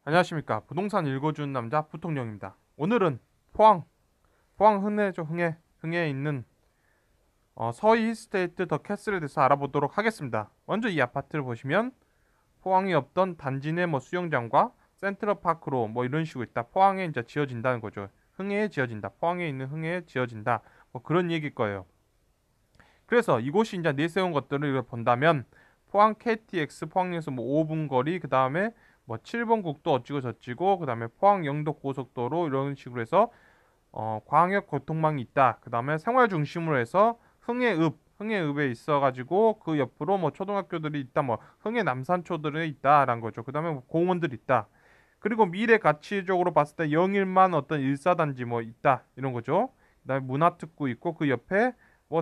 안녕하십니까. 부동산 읽어주는 남자 부통령입니다. 오늘은 포항 흥내죠. 흥해에 있는 서희 힐스테이트 더 캐슬에 대해서 알아보도록 하겠습니다. 먼저 이 아파트를 보시면 포항에 없던 단지 내 수영장과 센트럴파크로 이런 식으로 있다. 포항에 이제 지어진다는 거죠. 흥해에 지어진다. 포항에 있는 흥해에 지어진다. 그런 얘기일 거예요. 그래서 이곳이 이제 내세운 것들을 본다면 포항 KTX 포항에서 5분 거리, 그 다음에 7번 국도 어찌고 저찌고, 그 다음에 포항 영도 고속도로 이런 식으로 해서 광역 교통망이 있다. 그 다음에 생활 중심으로 해서 흥해읍에 있어가지고 그 옆으로 초등학교들이 있다. 흥해 남산초들이 있다라는 거죠. 그 다음에 공원들이 있다. 그리고 미래 가치적으로 봤을 때 영일만 어떤 일사단지 있다 이런 거죠. 그다음에 문화특구 있고 그 옆에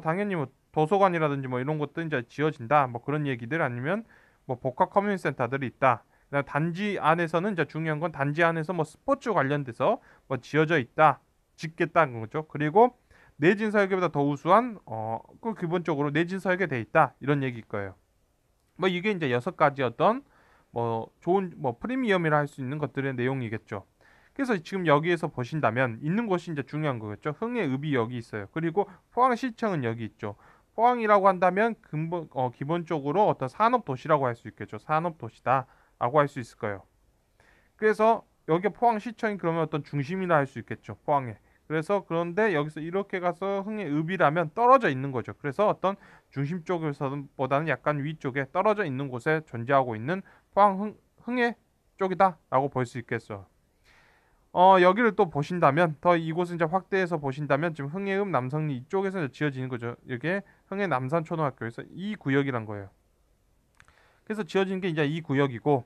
당연히 도서관이라든지 이런 것도 이제 지어진다. 그런 얘기들 아니면 복합 커뮤니티 센터들이 있다. 그다음 단지 안에서는 이제 중요한 건 단지 안에서 스포츠 관련돼서 지어져 있다. 짓겠다는 거죠. 그리고 내진 설계보다 더 우수한 그 기본적으로 내진 설계돼 있다. 이런 얘기일 거예요. 이게 이제 6가지 어떤 좋은 프리미엄이라 할 수 있는 것들의 내용이겠죠. 그래서 지금 여기에서 보신다면 있는 곳이 이제 중요한 거겠죠. 흥해읍이 여기 있어요. 그리고 포항시청은 여기 있죠. 포항이라고 한다면 기본적으로 어떤 산업 도시라고 할 수 있겠죠. 산업 도시다라고 할 수 있을 거예요. 그래서 여기 포항시청이 그러면 어떤 중심이라 할 수 있겠죠. 포항에. 그래서 그런데 여기서 이렇게 가서 흥해읍이라면 떨어져 있는 거죠. 그래서 어떤 중심 쪽에서보다는 약간 위쪽에 떨어져 있는 곳에 존재하고 있는 포항 흥해 쪽이다라고 볼 수 있겠어. 여기를 또 보신다면 더 이곳을 이제 확대해서 보신다면 지금 흥해읍 남성리 이쪽에서 지어지는 거죠. 이게 흥해 남산초등학교에서 이 구역이란 거예요. 그래서 지어진 게 이제 이 구역이고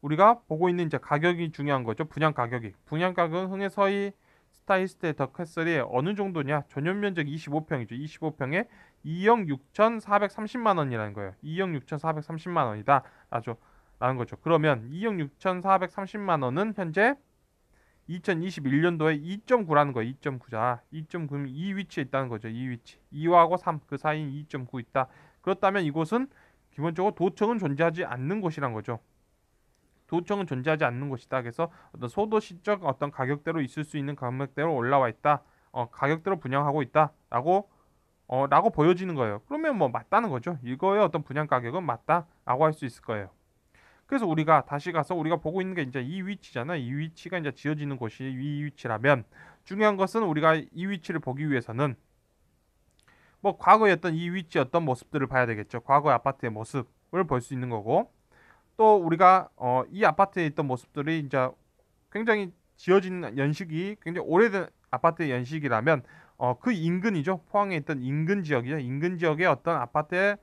우리가 보고 있는 이제 가격이 중요한 거죠. 분양 가격이. 분양 가격은 흥해 서희 스타이스테 더 캐슬이 어느 정도냐? 전용 면적 25평이죠. 25평에 2억 6,430만 원이라는 거예요. 2억 6,430만 원이다. 라는 거죠. 그러면 2억 6,430만 원은 현재 2021년도에 2.9라는 거예요. 2.9자. 2.9면 이 위치에 있다는 거죠. 이 위치. 2하고 3 그 사이인 2.9 있다. 그렇다면 이곳은 기본적으로 도청은 존재하지 않는 곳이란 거죠. 도청은 존재하지 않는 곳이다. 그래서 어떤 소도시적 어떤 가격대로 있을 수 있는 가격대로 올라와 있다. 가격대로 분양하고 있다라고 라고 보여지는 거예요. 그러면 맞다는 거죠. 이거의 어떤 분양 가격은 맞다라고 할 수 있을 거예요. 그래서 우리가 다시 가서 우리가 보고 있는 게 이제 이 위치잖아. 이 위치가 이제 지어지는 곳이 이 위치라면 중요한 것은 우리가 이 위치를 보기 위해서는 과거에 어떤 이 위치 어떤 모습들을 봐야 되겠죠. 과거 아파트의 모습을 볼 수 있는 거고 또 우리가 이 아파트에 있던 모습들이 이제 굉장히 지어진 연식이 굉장히 오래된 아파트의 연식이라면 그 인근이죠. 포항에 있던 인근 지역이죠. 인근 지역의 어떤 아파트의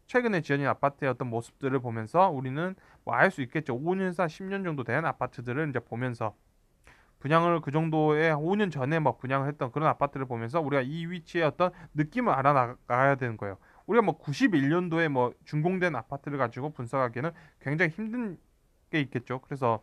최근에 지어진 아파트의 어떤 모습들을 보면서 우리는 알 수 있겠죠. 5년에서 10년 정도 된 아파트들을 이제 보면서 분양을 그 정도의 5년 전에 분양을 했던 그런 아파트를 보면서 우리가 이 위치의 어떤 느낌을 알아나가야 되는 거예요. 우리가 91년도에 준공된 아파트를 가지고 분석하기에는 굉장히 힘든 게 있겠죠. 그래서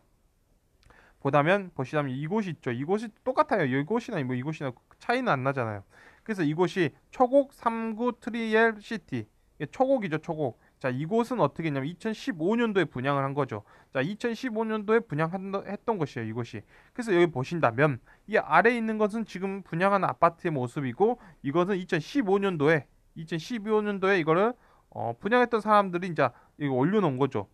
보시다면 이곳이 있죠. 이곳이 똑같아요. 이곳이나 이곳이나 차이는 안 나잖아요. 그래서 이곳이 초곡 3구 트리엘 시티. 초곡이죠, 초곡. 자, 이곳은 어떻게 했냐면 2015년도에 분양을 한 거죠. 자, 2015년도에 분양했던 것이에요, 이곳이. 그래서 여기 보신다면 이 아래에 있는 것은 지금 분양한 아파트의 모습이고 이것은 2015년도에 이거를 분양했던 사람들이 이제 이거 올려놓은 거죠.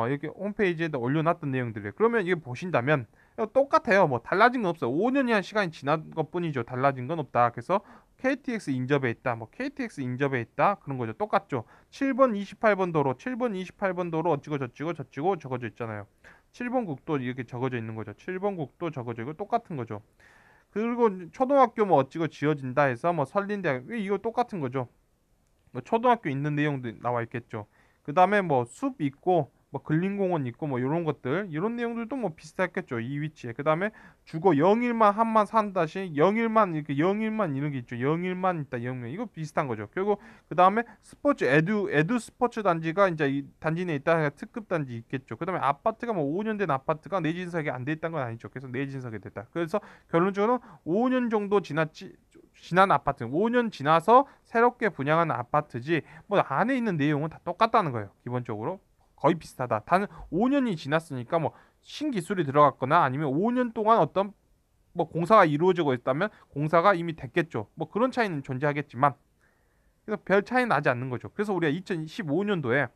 이렇게 홈페이지에다 올려놨던 내용들이에요. 그러면 이게 보신다면 똑같아요. 달라진 건 없어요. 5년이란 시간이 지난 것 뿐이죠. 달라진 건 없다. 그래서 KTX 인접에 있다. KTX 인접에 있다. 그런 거죠. 똑같죠. 7번 28번 도로, 7번 28번 도로 어찌고 저찌고 적어져 있잖아요. 7번 국도 이렇게 적어져 있는 거죠. 7번 국도 적어져 있고 똑같은 거죠. 그리고 초등학교 어찌고 지어진다 해서 설린대학 이거 똑같은 거죠. 초등학교 있는 내용도 나와 있겠죠. 그 다음에 숲 있고 근린공원 있고 이런 것들 이런 내용들도 비슷했겠죠. 이 위치에. 그 다음에 주거 영일만 한만 산다 시 영일만 이렇게 영일만 이런 게 있죠. 영일만 있다 영일 이거 비슷한 거죠. 그리고 그 다음에 스포츠 에두 스포츠 단지가 이제 이 단지 내에 있다 특급 단지 있겠죠. 그 다음에 아파트가 5년 된 아파트가 내진석이 안 돼 있다는 건 아니죠. 그래서 내진석이 됐다. 그래서 결론적으로 5년 정도 지난 아파트, 5년 지나서 새롭게 분양한 아파트지 안에 있는 내용은 다 똑같다는 거예요. 기본적으로 거의 비슷하다. 단 5년이 지났으니까 뭐 신기술이 들어갔거나 아니면 5년 동안 어떤 뭐 공사가 이루어지고 있다면 공사가 이미 됐겠죠. 뭐 그런 차이는 존재하겠지만 그래서 별 차이 나지 않는 거죠. 그래서 우리가 2015년도에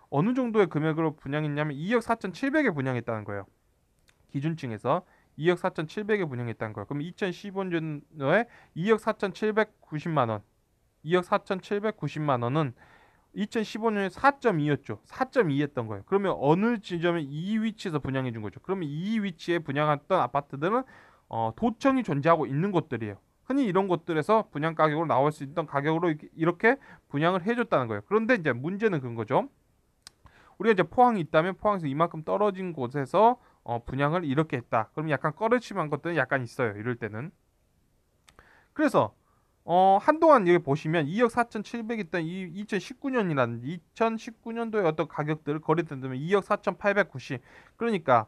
어느 정도의 금액으로 분양했냐면 2억 4,700에 분양했다는 거예요. 기준층에서 2억 4,700에 분양했다는 거예요. 그럼 2015년도에 2억 4,790만 원, 2억 4,790만 원은 2015년에 4.2였죠. 4.2였던 거예요. 그러면 어느 지점에 이 위치에서 분양해 준 거죠. 그러면 이 위치에 분양했던 아파트들은 도청이 존재하고 있는 곳들이에요. 흔히 이런 곳들에서 분양 가격으로 나올 수 있던 가격으로 이렇게 분양을 해줬다는 거예요. 그런데 이제 문제는 그런 거죠. 우리가 이제 포항이 있다면 포항에서 이만큼 떨어진 곳에서 분양을 이렇게 했다. 그럼 약간 꺼르침한 것들은 약간 있어요. 이럴 때는. 그래서 한동안 여기 보시면 2억 4,700 있던 2019년이라든지 2019년도에 어떤 가격들 거래된다면 2억 4,890. 그러니까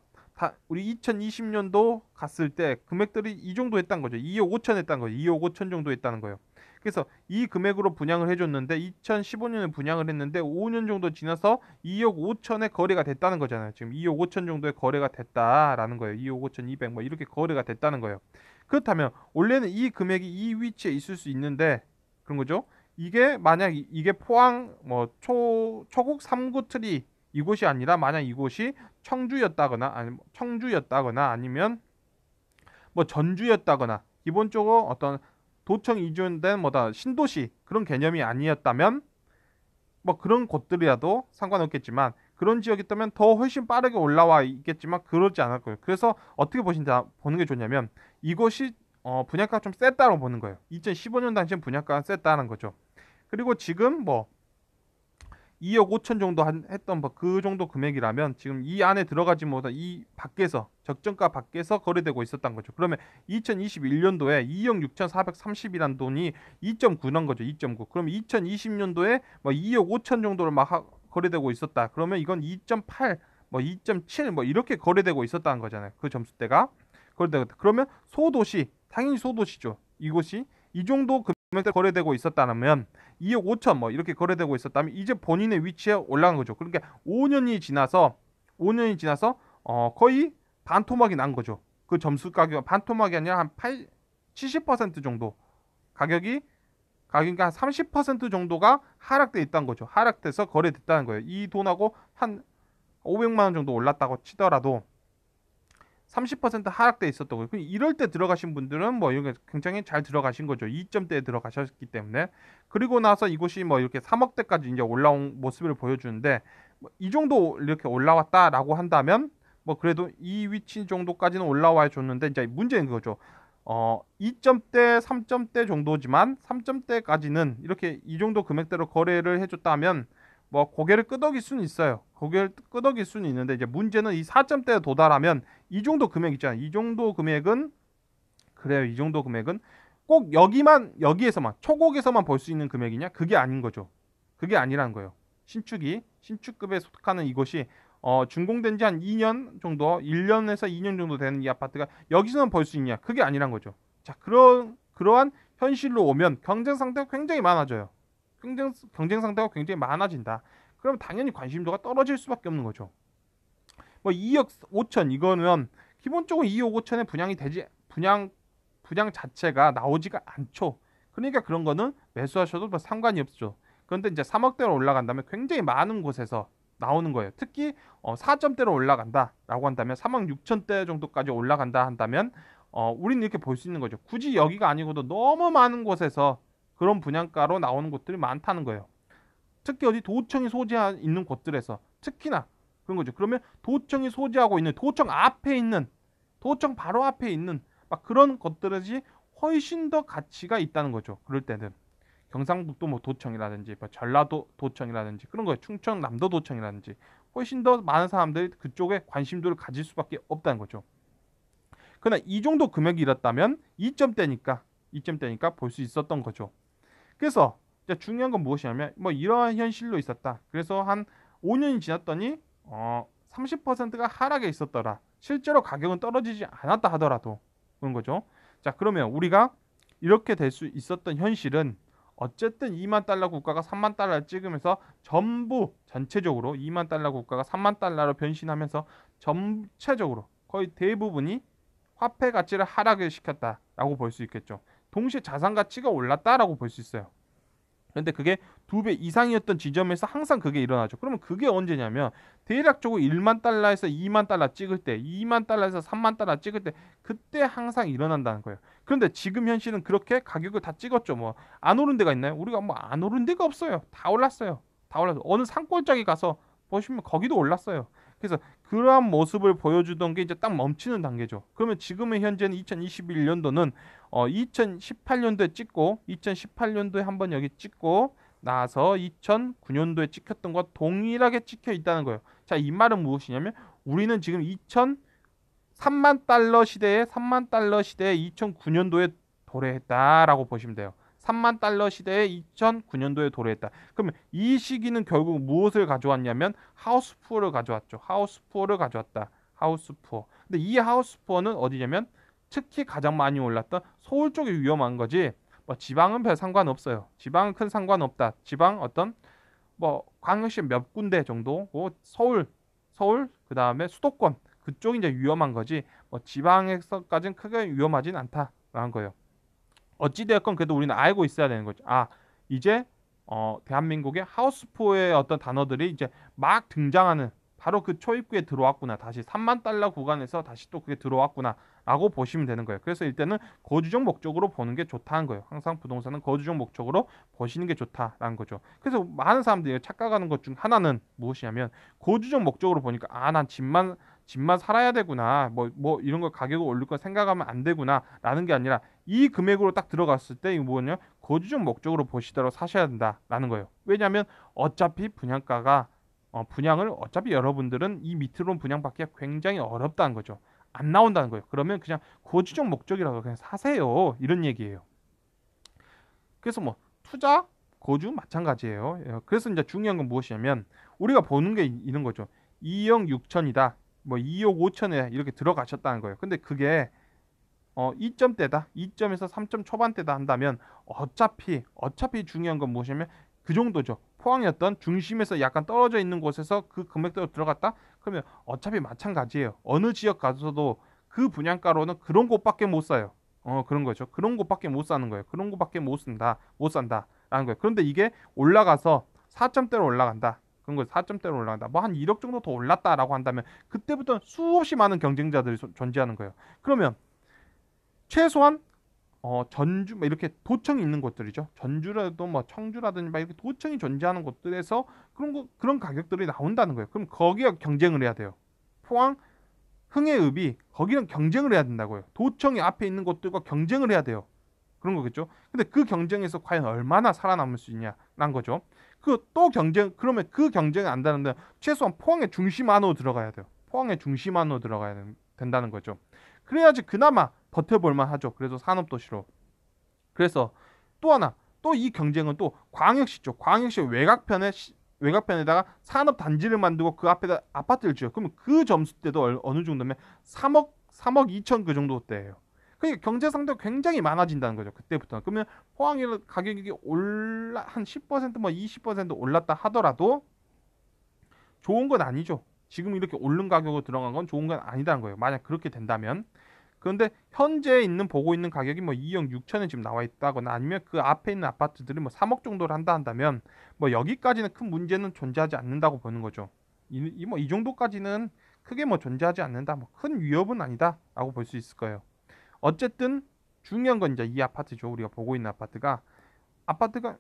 우리 2020년도 갔을 때 금액들이 이 정도 했다는 거죠. 2억 5천 했다는 거죠. 2억 5천 정도 했다는 거예요. 그래서 이 금액으로 분양을 해줬는데 2015년에 분양을 했는데 5년 정도 지나서 2억 5천에 거래가 됐다는 거잖아요. 지금 2억 5천 정도에 거래가 됐다라는 거예요. 2억 5천 2백 뭐 이렇게 거래가 됐다는 거예요. 그렇다면 원래는 이 금액이 이 위치에 있을 수 있는데 그런 거죠. 이게 만약 이게 포항 뭐 초곡 3구 트리 이곳이 아니라 만약 이곳이 청주였다거나 아니면 뭐 전주였다거나 기본적으로 어떤 도청 이전된 뭐다 신도시 그런 개념이 아니었다면 뭐 그런 곳들이라도 상관없겠지만 그런 지역이 있다면 더 훨씬 빠르게 올라와 있겠지만 그러지 않을 거예요. 그래서 어떻게 보는 게 좋냐면 이것이 분양가가 좀 셌다고 보는 거예요. 2015년 당시엔 분양가가 셌다는 거죠. 그리고 지금 뭐 2억 5천 정도 했던 그 정도 금액이라면 지금 이 안에 들어가지 못한 이 밖에서 적정가 밖에서 거래되고 있었던 거죠. 그러면 2021년도에 2억 6,430이라는 돈이 2.9 난 거죠. 2.9. 그럼 2020년도에 뭐 2억 5천 정도로 막 거래되고 있었다. 그러면 이건 2.8, 뭐 2.7, 뭐 이렇게 거래되고 있었다는 거잖아요. 그 점수대가 거래되고 그러면 소도시 당연히 소도시죠. 이곳이 이 정도 금액대 거래되고 있었다면 2억 5천 뭐 이렇게 거래되고 있었다면 이제 본인의 위치에 올라간 거죠. 그러니까 5년이 지나서 거의 반토막이 난 거죠. 그 점수 가격 반토막이 아니라 한 70% 정도 가격이 한 30% 정도가 하락돼 있다는 거죠. 하락돼서 거래됐다는 거예요. 이 돈하고 한 500만 원 정도 올랐다고 치더라도 30% 하락돼 있었던 거예요. 이럴 때 들어가신 분들은 뭐 이렇게 굉장히 잘 들어가신 거죠. 2점대에 들어가셨기 때문에. 그리고 나서 이곳이 뭐 이렇게 3억대까지 이제 올라온 모습을 보여주는데 이 정도 이렇게 올라왔다라고 한다면 뭐 그래도 이 위치 정도까지는 올라와 줬는데 이제 문제는 그거죠. 2점대, 3점대 정도지만 3점대까지는 이렇게 이 정도 금액대로 거래를 해줬다면 뭐 고개를 끄덕일 수는 있어요. 고개를 끄덕일 수는 있는데 이제 문제는 이 4점대에 도달하면 이 정도 금액 있잖아요. 이 정도 금액은 그래요. 이 정도 금액은 꼭 여기에서만 초곡에서만 볼 수 있는 금액이냐? 그게 아닌 거죠. 그게 아니라는 거예요. 신축급에 속하는 이것이 준공된 지 한 2년 정도, 1년에서 2년 정도 되는 이 아파트가 여기서만 볼 수 있냐? 그게 아니란 거죠. 자, 그러한 현실로 오면 경쟁 상대가 굉장히 많아져요. 경쟁 상대가 굉장히 많아진다. 그럼 당연히 관심도가 떨어질 수밖에 없는 거죠. 뭐 2억 5천 이거는 기본적으로 2억 5천에 분양 자체가 나오지가 않죠. 그러니까 그런 거는 매수하셔도 뭐 상관이 없죠. 그런데 이제 3억대로 올라간다면 굉장히 많은 곳에서 나오는 거예요. 특히 4점대로 올라간다라고 한다면 3억 6천대 정도까지 올라간다 한다면 우리는 이렇게 볼 수 있는 거죠. 굳이 여기가 아니고도 너무 많은 곳에서 그런 분양가로 나오는 곳들이 많다는 거예요. 특히 어디 도청이 소재하 있는 곳들에서 특히나 그런 거죠. 그러면 도청이 소재하고 있는 도청 바로 앞에 있는 막 그런 것들이 훨씬 더 가치가 있다는 거죠. 그럴 때는 경상북도 뭐 도청이라든지 뭐 전라도 도청이라든지 그런 거예요. 충청남도 도청이라든지 훨씬 더 많은 사람들이 그쪽에 관심도를 가질 수밖에 없다는 거죠. 그러나 이 정도 금액이 이렇다면 2점대니까 볼 수 있었던 거죠. 그래서 중요한 건 무엇이냐면 뭐 이러한 현실로 있었다. 그래서 한 5년이 지났더니 30%가 하락에 있었더라. 실제로 가격은 떨어지지 않았다 하더라도 그런 거죠. 자, 그러면 우리가 이렇게 될 수 있었던 현실은 어쨌든 2만 달러 국가가 3만 달러를 찍으면서 전부 전체적으로 2만 달러 국가가 3만 달러로 변신하면서 전체적으로 거의 대부분이 화폐 가치를 하락을 시켰다라고 볼 수 있겠죠. 동시에 자산 가치가 올랐다라고 볼 수 있어요. 근데 그게 2배 이상이었던 지점에서 항상 그게 일어나죠. 그러면 그게 언제냐면 대략적으로 1만 달러에서 2만 달러 찍을 때, 2만 달러에서 3만 달러 찍을 때 그때 항상 일어난다는 거예요. 그런데 지금 현실은 그렇게 가격을 다 찍었죠. 뭐 안 오른 데가 있나요? 우리가 뭐 안 오른 데가 없어요. 다 올랐어요. 다 올랐어요. 어느 산골짜기 가서 보시면 거기도 올랐어요. 그래서 그러한 모습을 보여주던 게 이제 딱 멈추는 단계죠. 그러면 지금의 현재는 2021년도는 2018년도에 찍고 2018년도에 한번 여기 찍고 나서 2009년도에 찍혔던 것 동일하게 찍혀 있다는 거예요. 자, 이 말은 무엇이냐면 우리는 지금 3만 달러 시대에 3만 달러 시대에 2009년도에 도래했다라고 보시면 돼요. 3만 달러 시대에 2009년도에 도래했다. 그러면 이 시기는 결국 무엇을 가져왔냐면 하우스 푸어를 가져왔죠. 하우스 푸어를 가져왔다. 하우스 푸어. 근데 이 하우스 푸어는 어디냐면 특히 가장 많이 올랐던 서울 쪽이 위험한 거지. 뭐 지방은 별 상관없어요. 지방은 큰 상관없다. 지방 어떤 뭐 광역시 몇 군데 정도, 뭐 서울 그다음에 수도권 그쪽이 이제 위험한 거지. 뭐 지방에서까지는 크게 위험하진 않다라는 거예요. 어찌되었건 그래도 우리는 알고 있어야 되는 거죠. 아, 이제 대한민국의 하우스포의 어떤 단어들이 이제 막 등장하는 바로 그 초입구에 들어왔구나. 다시 3만 달러 구간에서 다시 또 그게 들어왔구나. 라고 보시면 되는 거예요. 그래서 일단은 거주적 목적으로 보는 게 좋다는 거예요. 항상 부동산은 거주적 목적으로 보시는 게 좋다라는 거죠. 그래서 많은 사람들이 착각하는 것 중 하나는 무엇이냐면 거주적 목적으로 보니까 난 집만 살아야 되구나. 뭐 이런 거 가격을 올릴 거 생각하면 안 되구나라는 게 아니라 이 금액으로 딱 들어갔을 때 이거 뭐냐? 거주적 목적으로 보시더라도 사셔야 된다라는 거예요. 왜냐하면 어차피 분양을 어차피 여러분들은 이 밑으로 분양받기가 굉장히 어렵다는 거죠. 안 나온다는 거예요. 그러면 그냥 거주적 목적이라고 그냥 사세요. 이런 얘기예요. 그래서 뭐 투자, 거주 마찬가지예요. 그래서 이제 중요한 건 무엇이냐면 우리가 보는 게 이런 거죠. 2억 6천이다. 뭐 2억 5천에 이렇게 들어가셨다는 거예요. 근데 그게 2점대다. 2점에서 3점 초반대다 한다면 어차피 중요한 건 무엇이냐면 그 정도죠. 포항이었던 중심에서 약간 떨어져 있는 곳에서 그 금액대로 들어갔다? 그러면 어차피 마찬가지예요. 어느 지역 가서도 그 분양가로는 그런 곳밖에 못 사요. 그런 거죠. 그런 곳밖에 못 사는 거예요. 그런 곳밖에 못 산다라는 거예요. 그런데 이게 올라가서 4점대로 올라간다. 그런 거 4점대로 올라간다. 뭐 한 1억 정도 더 올랐다라고 한다면 그때부터 수없이 많은 경쟁자들이 존재하는 거예요. 그러면 최소한 전주 뭐 이렇게 도청이 있는 곳들이죠. 전주라도 뭐 청주라든지 막 이렇게 도청이 존재하는 곳들에서 그런 가격들이 나온다는 거예요. 그럼 거기가 경쟁을 해야 돼요. 포항 흥해읍이 거기랑 경쟁을 해야 된다고요. 도청이 앞에 있는 곳들과 경쟁을 해야 돼요. 그런 거겠죠. 근데 그 경쟁에서 과연 얼마나 살아남을 수 있냐는 거죠. 그러면 그 경쟁이 안 되는데 최소한 포항의 중심 안으로 들어가야 돼요. 포항의 중심 안으로 들어가야 된다는 거죠. 그래야지 그나마 버텨볼만 하죠. 그래서 산업도시로. 그래서 또 하나, 또 이 경쟁은 또 광역시 쪽, 광역시 외곽편에다가 산업 단지를 만들고 그 앞에다 아파트를 지어요. 그러면 그 점수대도 어느 정도면 3억 2천 그 정도 대예요. 그러니까 경제 상대가 굉장히 많아진다는 거죠. 그때부터. 그러면 포항의 가격이 한 10%뭐 20% 올랐다 하더라도 좋은 건 아니죠. 지금 이렇게 오른 가격으로 들어간 건 좋은 건 아니다는 거예요. 만약 그렇게 된다면. 그런데 현재 보고 있는 가격이 뭐 2억 6천에 지금 나와 있다거나 아니면 그 앞에 있는 아파트들이 뭐 3억 정도를 한다면 뭐 여기까지는 큰 문제는 존재하지 않는다고 보는 거죠. 이 정도까지는 크게 뭐 존재하지 않는다. 뭐 큰 위협은 아니다라고 볼 수 있을 거예요. 어쨌든 중요한 건 이제 이 아파트죠. 우리가 보고 있는 아파트가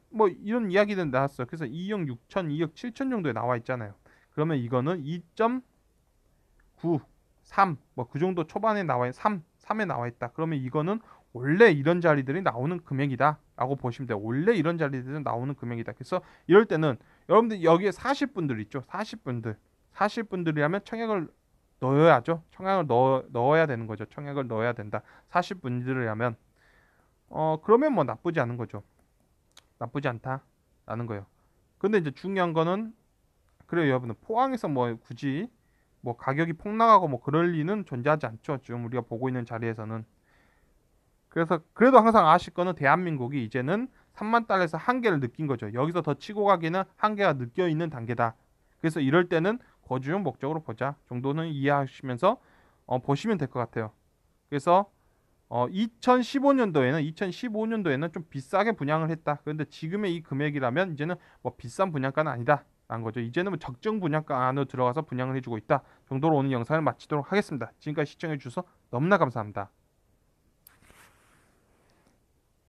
뭐 이런 이야기는 나왔어요. 그래서 2억 6천, 2억 7천 정도에 나와 있잖아요. 그러면 이거는 2.9, 3, 뭐 그 정도 초반에 나와 3에 나와 있다. 그러면 이거는 원래 이런 자리들이 나오는 금액이다라고 보시면 돼요. 원래 이런 자리들은 나오는 금액이다. 그래서 이럴 때는 여러분들 여기에 사실 분들 있죠. 사실 분들이라면 청약을 넣어야죠. 청약을 넣어야 되는 거죠. 청약을 넣어야 된다. 사실 분들이라면 그러면 뭐 나쁘지 않은 거죠. 나쁘지 않다라는 거예요. 근데 이제 중요한 거는 그래요, 여러분들 포항에서 뭐 굳이 뭐 가격이 폭락하고 뭐 그럴 리는 존재하지 않죠. 지금 우리가 보고 있는 자리에서는. 그래서 그래도 항상 아실 거는 대한민국이 이제는 3만 달러에서 한계를 느낀 거죠. 여기서 더 치고 가기는 한계가 느껴 있는 단계다. 그래서 이럴 때는 거주용 목적으로 보자 정도는 이해하시면서 보시면 될 것 같아요. 그래서 2015년도에는 좀 비싸게 분양을 했다. 그런데 지금의 이 금액이라면 이제는 뭐 비싼 분양가는 아니다. 라는 거죠. 이제는 뭐 적정 분양가 안으로 들어가서 분양을 해주고 있다. 정도로 오늘 영상을 마치도록 하겠습니다. 지금까지 시청해 주셔서 너무나 감사합니다.